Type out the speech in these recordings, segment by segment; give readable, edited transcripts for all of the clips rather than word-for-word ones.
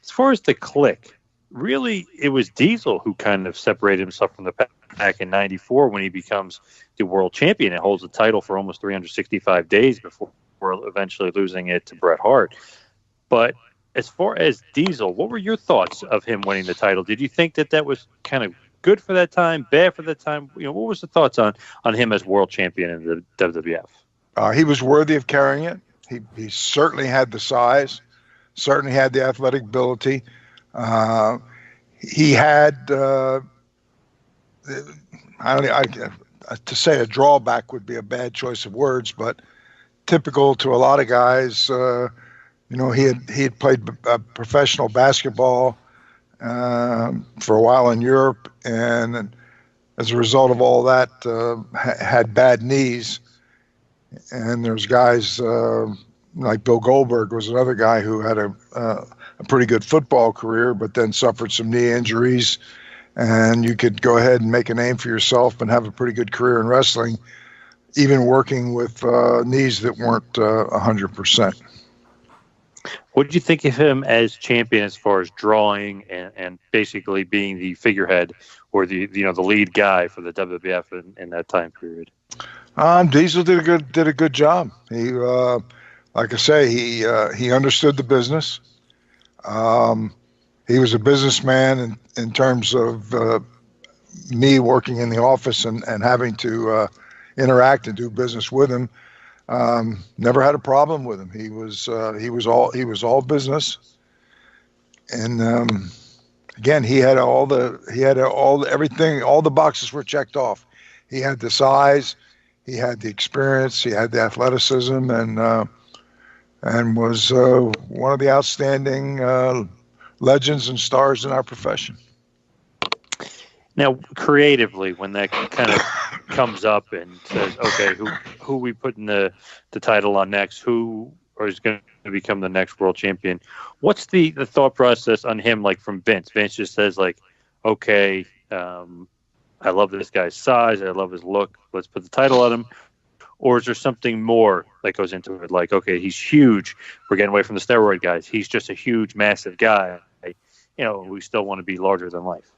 as far as the click, really, it was Diesel who kind of separated himself from the pack in '94 when he becomes the world champion and holds the title for almost 365 days before eventually losing it to Bret Hart. But as far as Diesel, what were your thoughts of him winning the title? Did you think that was kind of good for that time, bad for that time? What was the thoughts on him as world champion in the WWF? He was worthy of carrying it. He certainly had the size, certainly had the athletic ability. He had, to say a drawback would be a bad choice of words, but typical to a lot of guys. He had played professional basketball for a while in Europe, and as a result of all that, had bad knees. And there's guys like Bill Goldberg was another guy who had a pretty good football career, but then suffered some knee injuries. And you could go ahead and make a name for yourself and have a pretty good career in wrestling, even working with knees that weren't 100%. What did you think of him as champion as far as drawing and basically being the figurehead or the lead guy for the WWF in that time period? Diesel did a good job. He, like I say, he understood the business. He was a businessman in terms of me working in the office and having to interact and do business with him. Never had a problem with him. He was all business, and again, he had everything. All the boxes were checked off. He had the size, he had the experience, he had the athleticism, and was one of the outstanding legends and stars in our profession. Now, creatively, when that kind of comes up and says, okay, who we putting the title on next, who is going to become the next world champion, what's the thought process on him, like from Vince? Vince just says, like, okay, I love this guy's size, I love his look, let's put the title on him. Or is there something more that goes into it? Like, okay, he's huge, we're getting away from the steroid guys, he's just a huge, massive guy. We still want to be larger than life.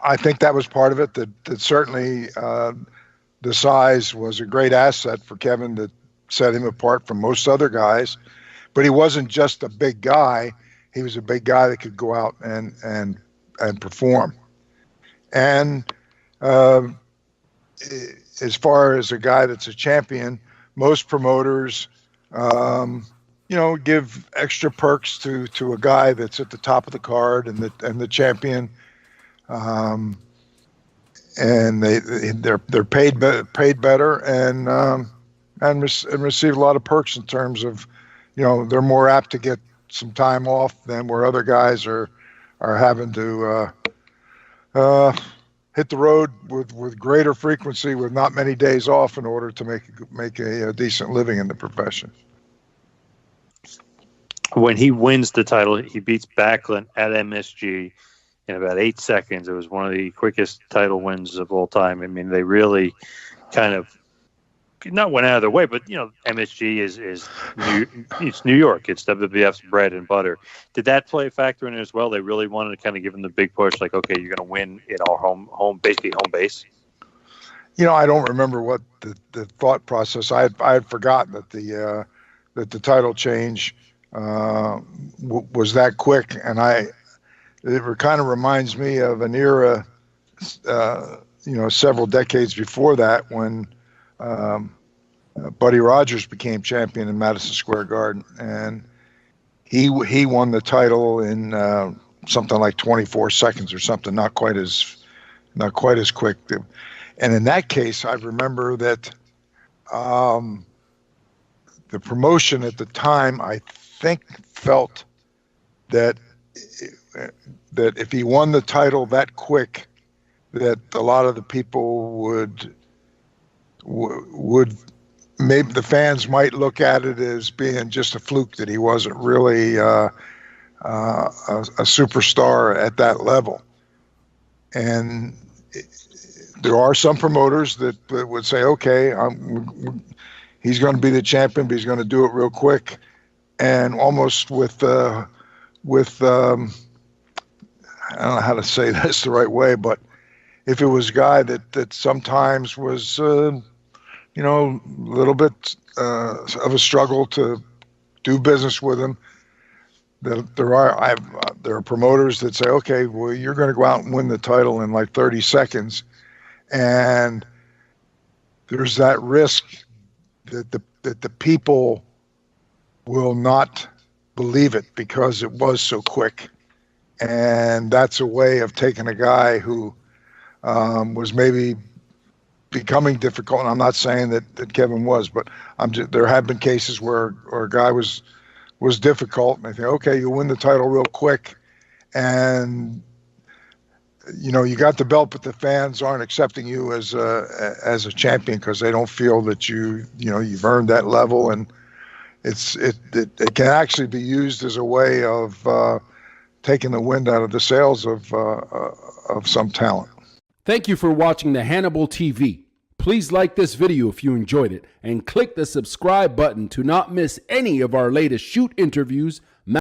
I think that was part of it. That certainly the size was a great asset for Kevin that set him apart from most other guys. But he wasn't just a big guy; he was a big guy that could go out and perform. And as far as a guy that's a champion, most promoters, give extra perks to a guy that's at the top of the card and the champion. And they're paid better and receive a lot of perks in terms of, they're more apt to get some time off than where other guys are having to hit the road with greater frequency with not many days off in order to make a decent living in the profession. When he wins the title, he beats Backlund at MSG in about 8 seconds. It was one of the quickest title wins of all time. I mean, they really kind of not went out of their way, but MSG is it's New York. It's WWF's bread and butter. Did that play a factor in it as well? They really wanted to kind of give them the big push, like, okay, you're going to win in our home base. I don't remember what the thought process. I had forgotten that the title change was that quick, and it kind of reminds me of an era, several decades before that when Buddy Rogers became champion in Madison Square Garden, and he won the title in something like 24 seconds or something, not quite as quick. And in that case, I remember that the promotion at the time, I think, felt that if he won the title that quick, that a lot of the people would maybe the fans might look at it as being just a fluke, that he wasn't really a superstar at that level. And there are some promoters that would say, okay, he's going to be the champion, but he's going to do it real quick, and almost with I don't know how to say this the right way, but if it was a guy that sometimes was, a little bit of a struggle to do business with him, there are promoters that say, okay, well, you're going to go out and win the title in like 30 seconds, and there's that risk that the people will not believe it because it was so quick. And that's a way of taking a guy who was maybe becoming difficult. And I'm not saying that Kevin was, but there have been cases where a guy was difficult, and I think, okay, you win the title real quick, and you got the belt, but the fans aren't accepting you as a champion because they don't feel that you've earned that level, and it can actually be used as a way of taking the wind out of the sails of some talent. Thank you for watching the Hannibal TV. Please like this video if you enjoyed it, and click the subscribe button to not miss any of our latest shoot interviews,